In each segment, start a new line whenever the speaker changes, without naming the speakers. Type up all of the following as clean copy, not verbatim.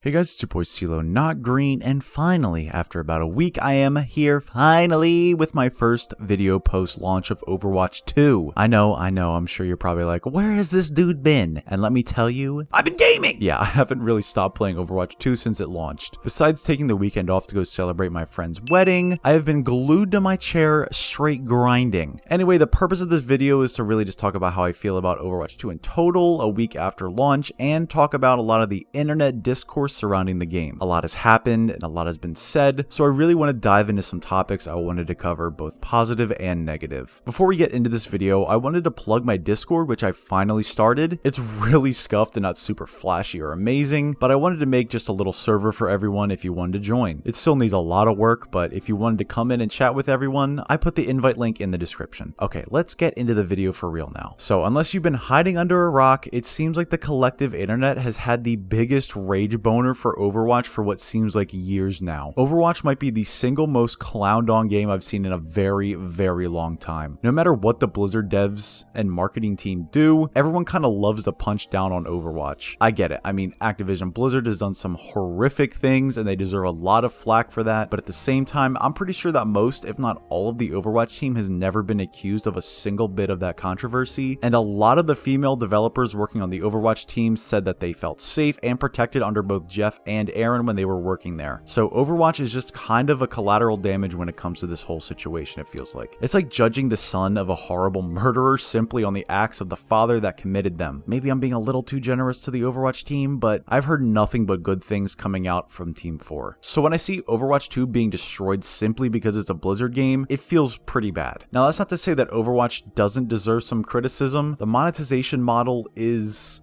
Hey guys, it's your boy CeeLo, not green, and finally, after about a week, I am here finally with my first video post-launch of Overwatch 2. I know, I'm sure you're probably like, where has this dude been? And let me tell you, I've been gaming! Yeah, I haven't really stopped playing Overwatch 2 since it launched. Besides taking the weekend off to go celebrate my friend's wedding, I have been glued to my chair straight grinding. Anyway, the purpose of this video is to really just talk about how I feel about Overwatch 2 in total, a week after launch, and talk about a lot of the internet discourse surrounding the game. A lot has happened and a lot has been said, so I really want to dive into some topics I wanted to cover, both positive and negative. Before we get into this video, I wanted to plug my Discord, which I finally started. It's really scuffed and not super flashy or amazing, but I wanted to make just a little server for everyone if you wanted to join. It still needs a lot of work, but if you wanted to come in and chat with everyone, I put the invite link in the description. Okay, let's get into the video for real now. So unless you've been hiding under a rock, it seems like the collective internet has had the biggest rage boner for Overwatch for what seems like years now. Overwatch might be the single most clowned on game I've seen in a very, very long time. No matter what the Blizzard devs and marketing team do, everyone kind of loves to punch down on Overwatch. I get it. I mean, Activision Blizzard has done some horrific things and they deserve a lot of flack for that, but at the same time, I'm pretty sure that most, if not all of the Overwatch team has never been accused of a single bit of that controversy, and a lot of the female developers working on the Overwatch team said that they felt safe and protected under both Jeff and Aaron when they were working there. So Overwatch is just kind of a collateral damage when it comes to this whole situation, it feels like. It's like judging the son of a horrible murderer simply on the acts of the father that committed them. Maybe I'm being a little too generous to the Overwatch team, but I've heard nothing but good things coming out from Team 4. So when I see Overwatch 2 being destroyed simply because it's a Blizzard game, it feels pretty bad. Now that's not to say that Overwatch doesn't deserve some criticism. The monetization model is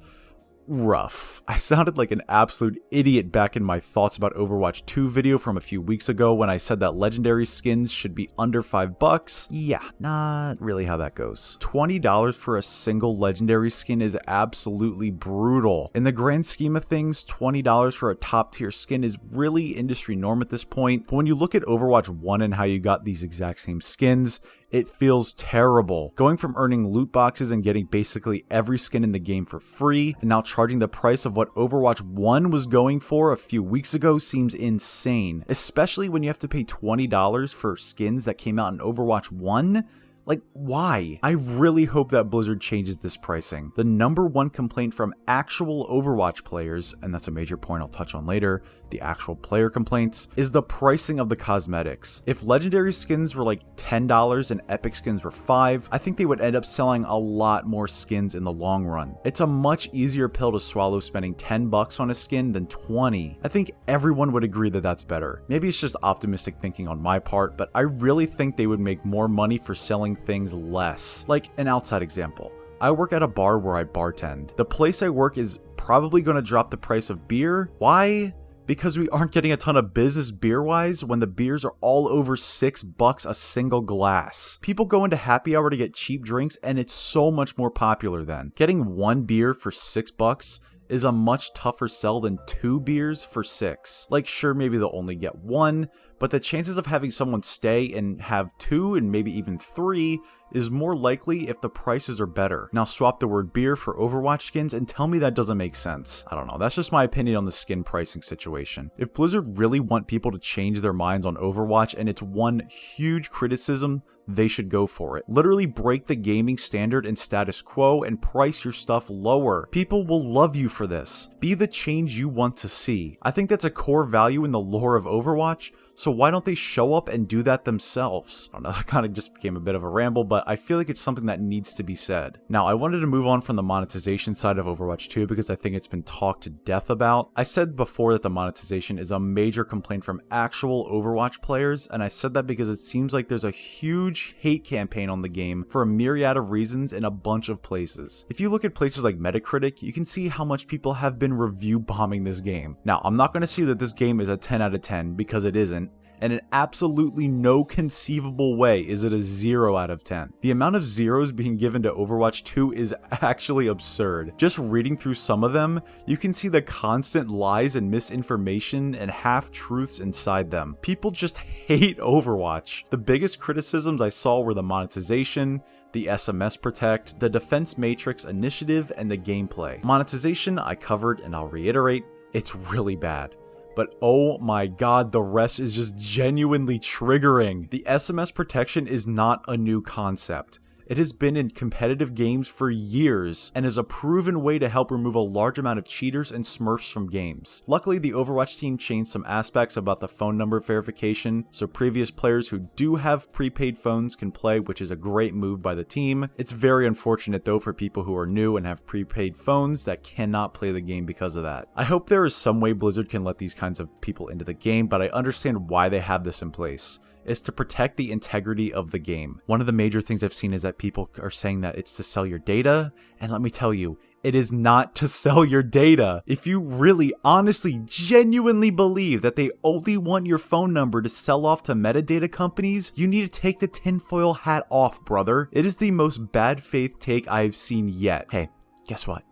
rough. I sounded like an absolute idiot back in my thoughts about Overwatch 2 video from a few weeks ago when I said that legendary skins should be under $5. Yeah, not really how that goes. $20 for a single legendary skin is absolutely brutal. In the grand scheme of things, $20 for a top tier skin is really industry norm at this point, but when you look at Overwatch 1 and how you got these exact same skins, it feels terrible. Going from earning loot boxes and getting basically every skin in the game for free, and now charging the price of what Overwatch 1 was going for a few weeks ago seems insane. Especially when you have to pay $20 for skins that came out in Overwatch 1? Like, why? I really hope that Blizzard changes this pricing. The number one complaint from actual Overwatch players, and that's a major point I'll touch on later, the actual player complaints, is the pricing of the cosmetics. If legendary skins were like $10 and epic skins were $5, I think they would end up selling a lot more skins in the long run. It's a much easier pill to swallow spending $10 on a skin than 20. I think everyone would agree that that's better. Maybe it's just optimistic thinking on my part, but I really think they would make more money for selling things less. Like an outside example. I work at a bar where I bartend. The place I work is probably going to drop the price of beer. Why? Because we aren't getting a ton of business beer-wise when the beers are all over $6 a single glass. People go into happy hour to get cheap drinks and it's so much more popular then. Getting one beer for $6 is a much tougher sell than 2 beers for $6. Like, sure, maybe they'll only get 1, but the chances of having someone stay and have 2 and maybe even 3 is more likely if the prices are better. Now swap the word beer for Overwatch skins and tell me that doesn't make sense. I don't know, that's just my opinion on the skin pricing situation. If Blizzard really want people to change their minds on Overwatch and it's one huge criticism, they should go for it. Literally break the gaming standard and status quo and price your stuff lower. People will love you for this. Be the change you want to see. I think that's a core value in the lore of Overwatch, so why don't they show up and do that themselves? I don't know, that kind of just became a bit of a ramble, but I feel like it's something that needs to be said. Now, I wanted to move on from the monetization side of Overwatch 2 because I think it's been talked to death about. I said before that the monetization is a major complaint from actual Overwatch players, and I said that because it seems like there's a huge hate campaign on the game for a myriad of reasons in a bunch of places. If you look at places like Metacritic, you can see how much people have been review bombing this game. Now, I'm not going to say that this game is a 10 out of 10 because it isn't, and in absolutely no conceivable way is it a 0 out of 10. The amount of zeros being given to Overwatch 2 is actually absurd. Just reading through some of them, you can see the constant lies and misinformation and half-truths inside them. People just hate Overwatch. The biggest criticisms I saw were the monetization, the SMS Protect, the Defense Matrix initiative, and the gameplay. Monetization I covered, and I'll reiterate, It's really bad. But oh my god, the rest is just genuinely triggering. The SMS protection is not a new concept. It has been in competitive games for years and is a proven way to help remove a large amount of cheaters and smurfs from games. Luckily, the Overwatch team changed some aspects about the phone number verification, so previous players who do have prepaid phones can play, which is a great move by the team. It's very unfortunate though for people who are new and have prepaid phones that cannot play the game because of that. I hope there is some way Blizzard can let these kinds of people into the game, but I understand why they have this in place. Is to protect the integrity of the game. One of the major things I've seen is that people are saying that it's to sell your data, and let me tell you, it is not to sell your data. If you really, honestly, genuinely believe that they only want your phone number to sell off to metadata companies, you need to take the tinfoil hat off, brother. It is the most bad faith take I've seen yet. Hey, guess what?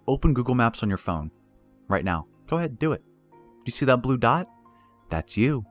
Open Google Maps on your phone right now. Go ahead, do it. Do you see that blue dot? That's you.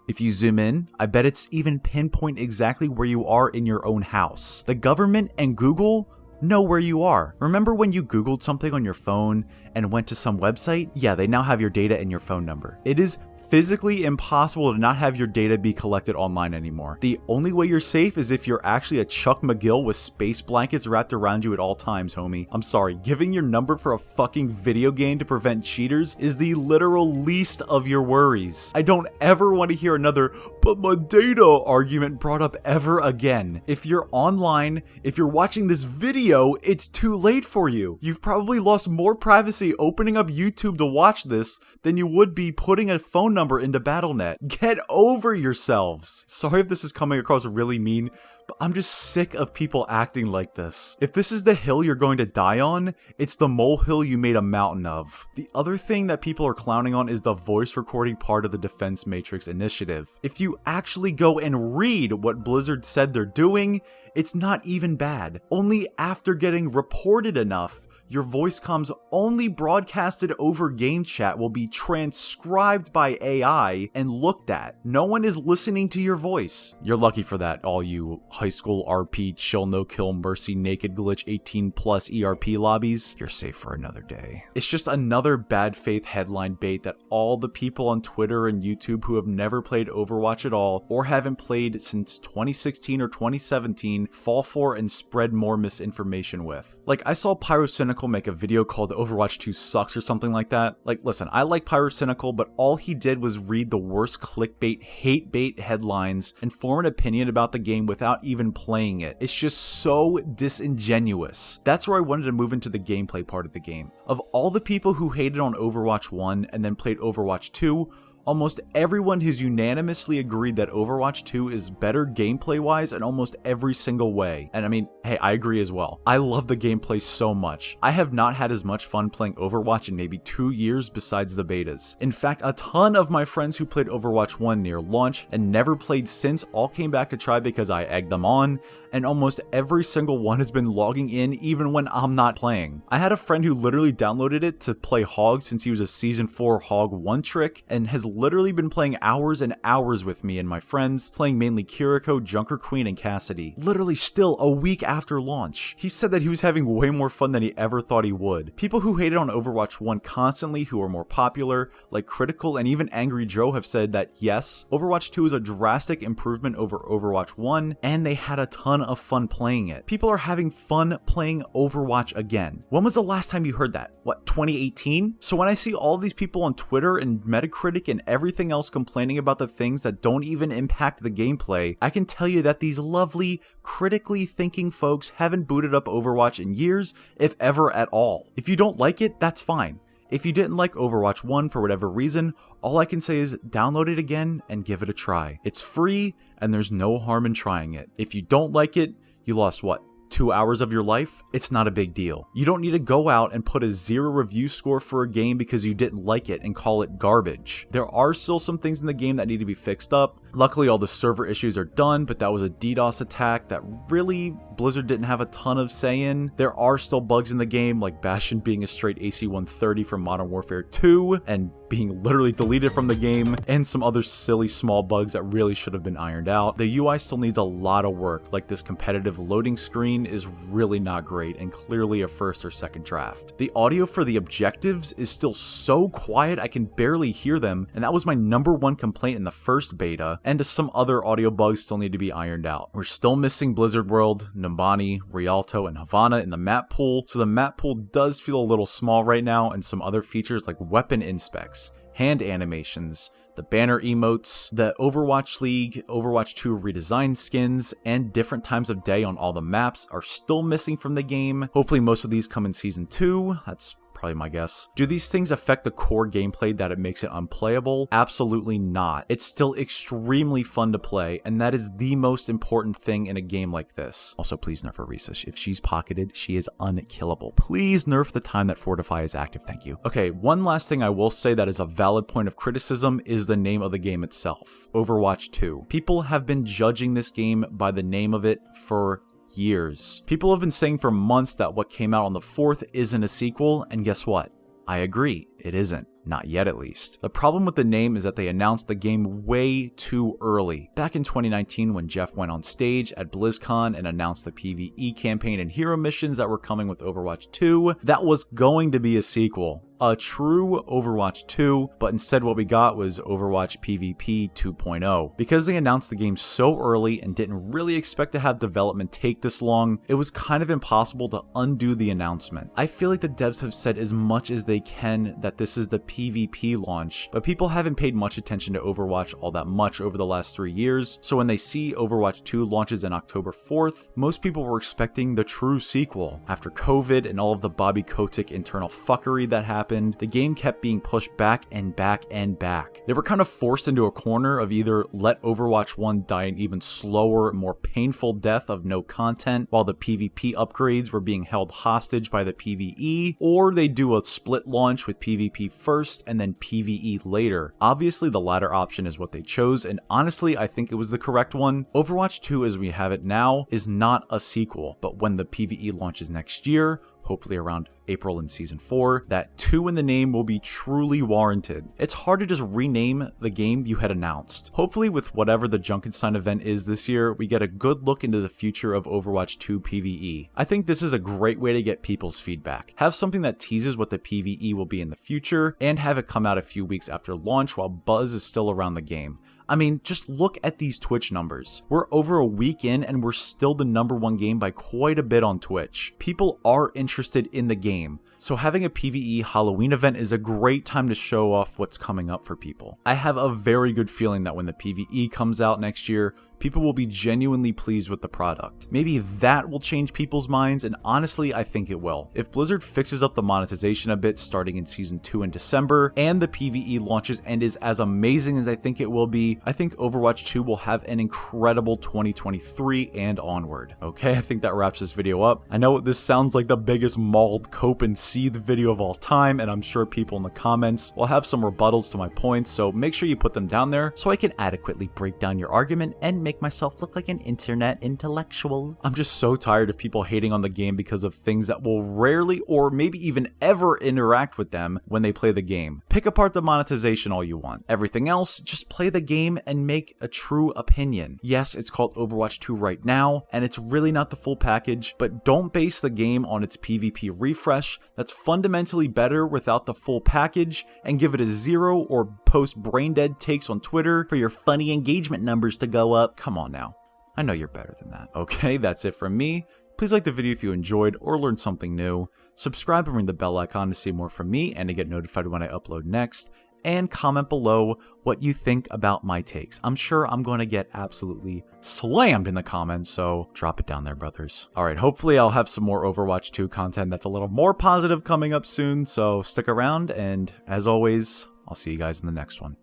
If you zoom in, I bet it's even pinpoint exactly where you are in your own house. The government and Google know where you are. Remember when you Googled something on your phone and went to some website? Yeah, they now have your data and your phone number. It is physically impossible to not have your data be collected online anymore. The only way you're safe is if you're actually a Chuck McGill with space blankets wrapped around you at all times, homie. I'm sorry, giving your number for a fucking video game to prevent cheaters is the literal least of your worries. I don't ever want to hear another "but my data" argument brought up ever again. If you're online, if you're watching this video, it's too late for you. You've probably lost more privacy opening up YouTube to watch this than you would be putting a phone number into BattleNet. Get over yourselves. Sorry if this is coming across really mean, but I'm just sick of people acting like this. If this is the hill you're going to die on, it's the molehill you made a mountain of. The other thing that people are clowning on is the voice recording part of the Defense Matrix initiative. If you actually go and read what Blizzard said they're doing, it's not even bad. Only after getting reported enough, your voice comms only broadcasted over game chat will be transcribed by AI and looked at. No one is listening to your voice. You're lucky for that, all you high school RP, chill, no kill, mercy, naked glitch, 18 plus ERP lobbies. You're safe for another day. It's just another bad faith headline bait that all the people on Twitter and YouTube who have never played Overwatch at all or haven't played since 2016 or 2017 fall for and spread more misinformation with. Like, I saw Pyrocynical make a video called Overwatch 2 sucks or something like that. Like, listen, I like Pyrocynical, but all he did was read the worst clickbait, hate bait headlines and form an opinion about the game without even playing it. It's just so disingenuous. That's where I wanted to move into the gameplay part of the game. Of all the people who hated on Overwatch 1 and then played Overwatch 2, almost everyone has unanimously agreed that Overwatch 2 is better gameplay-wise in almost every single way. And I mean, hey, I agree as well. I love the gameplay so much. I have not had as much fun playing Overwatch in maybe 2 years besides the betas. In fact, a ton of my friends who played Overwatch 1 near launch and never played since all came back to try because I egged them on, and almost every single one has been logging in even when I'm not playing. I had a friend who literally downloaded it to play Hog since he was a Season 4 Hog 1 trick and has literally been playing hours and hours with me and my friends, playing mainly Kiriko, Junker Queen, and Cassidy. Literally still a week after launch. He said that he was having way more fun than he ever thought he would. People who hated on Overwatch 1 constantly, who are more popular, like Critical and even Angry Joe, have said that yes, Overwatch 2 is a drastic improvement over Overwatch 1, and they had a ton of fun playing it. People are having fun playing Overwatch again. When was the last time you heard that? What, 2018? So when I see all these people on Twitter and Metacritic and everything else complaining about the things that don't even impact the gameplay, I can tell you that these lovely, critically thinking folks haven't booted up Overwatch in years, if ever at all. If you don't like it, that's fine. If you didn't like Overwatch 1 for whatever reason, all I can say is download it again and give it a try. It's free and there's no harm in trying it. If you don't like it, you lost what? 2 hours of your life? It's not a big deal. You don't need to go out and put a 0 review score for a game because you didn't like it and call it garbage. There are still some things in the game that need to be fixed up, Luckily, all the server issues are done, but that was a DDoS attack that really Blizzard didn't have a ton of say in. There are still bugs in the game, like Bastion being a straight AC-130 from Modern Warfare 2 and being literally deleted from the game, and some other silly small bugs that really should have been ironed out. The UI still needs a lot of work, like this competitive loading screen is really not great and clearly a first or second draft. The audio for the objectives is still so quiet I can barely hear them, and that was my #1 complaint in the first beta, and some other audio bugs still need to be ironed out. We're still missing Blizzard World, Numbani, Rialto, and Havana in the map pool, so the map pool does feel a little small right now, and some other features like weapon inspects, hand animations, the banner emotes, the Overwatch League, Overwatch 2 redesigned skins, and different times of day on all the maps are still missing from the game. Hopefully most of these come in Season 2, that's probably my guess. Do these things affect the core gameplay that it makes it unplayable? Absolutely not. It's still extremely fun to play, and that is the most important thing in a game like this. Also, please nerf Orisa. If she's pocketed, she is unkillable. Please nerf the time that Fortify is active, thank you. Okay, one last thing I will say that is a valid point of criticism is the name of the game itself, Overwatch 2. People have been judging this game by the name of it for years. People have been saying for months that what came out on the 4th isn't a sequel, and guess what? I agree, it isn't. Not yet, at least. The problem with the name is that they announced the game way too early. Back in 2019, when Jeff went on stage at BlizzCon and announced the PvE campaign and hero missions that were coming with Overwatch 2, that was going to be a sequel. A true Overwatch 2, but instead what we got was Overwatch PvP 2.0. Because they announced the game so early and didn't really expect to have development take this long, it was kind of impossible to undo the announcement. I feel like the devs have said as much as they can that this is the PvP launch, but people haven't paid much attention to Overwatch all that much over the last 3 years, so when they see Overwatch 2 launches on October 4th, most people were expecting the true sequel. After COVID and all of the Bobby Kotick internal fuckery that happened, the game kept being pushed back and back and back. They were kind of forced into a corner of either let Overwatch 1 die an even slower, more painful death of no content while the PvP upgrades were being held hostage by the PvE, or they do a split launch with PvP first and then PvE later. Obviously the latter option is what they chose, and honestly I think it was the correct one. Overwatch 2 as we have it now is not a sequel, but when the PvE launches next year, hopefully around April in Season 4, that 2 in the name will be truly warranted. It's hard to just rename the game you had announced. Hopefully with whatever the Junkenstein event is this year, we get a good look into the future of Overwatch 2 PvE. I think this is a great way to get people's feedback. Have something that teases what the PvE will be in the future, and have it come out a few weeks after launch while buzz is still around the game. I mean, just look at these Twitch numbers. We're over a week in and we're still the #1 game by quite a bit on Twitch. People are interested in the game, so having a PvE Halloween event is a great time to show off what's coming up for people. I have a very good feeling that when the PvE comes out next year, people will be genuinely pleased with the product. Maybe that will change people's minds, and honestly, I think it will. If Blizzard fixes up the monetization a bit starting in Season 2 in December, and the PvE launches and is as amazing as I think it will be, I think Overwatch 2 will have an incredible 2023 and onward. Okay, I think that wraps this video up. I know this sounds like the biggest mauled cope and seethe video of all time, and I'm sure people in the comments will have some rebuttals to my points, so make sure you put them down there so I can adequately break down your argument and make myself look like an internet intellectual. I'm just so tired of people hating on the game because of things that will rarely or maybe even ever interact with them when they play the game. Pick apart the monetization all you want. Everything else, just play the game and make a true opinion. Yes, it's called Overwatch 2 right now, and it's really not the full package, but don't base the game on its PvP refresh. That's fundamentally better without the full package, and give it a 0 or post brain dead takes on Twitter for your funny engagement numbers to go up. Come on now. I know you're better than that. Okay, that's it from me. Please like the video if you enjoyed or learned something new. Subscribe and ring the bell icon to see more from me and to get notified when I upload next. And comment below what you think about my takes. I'm sure I'm going to get absolutely slammed in the comments, so drop it down there, brothers. Alright, hopefully I'll have some more Overwatch 2 content that's a little more positive coming up soon, so stick around, and as always, I'll see you guys in the next one.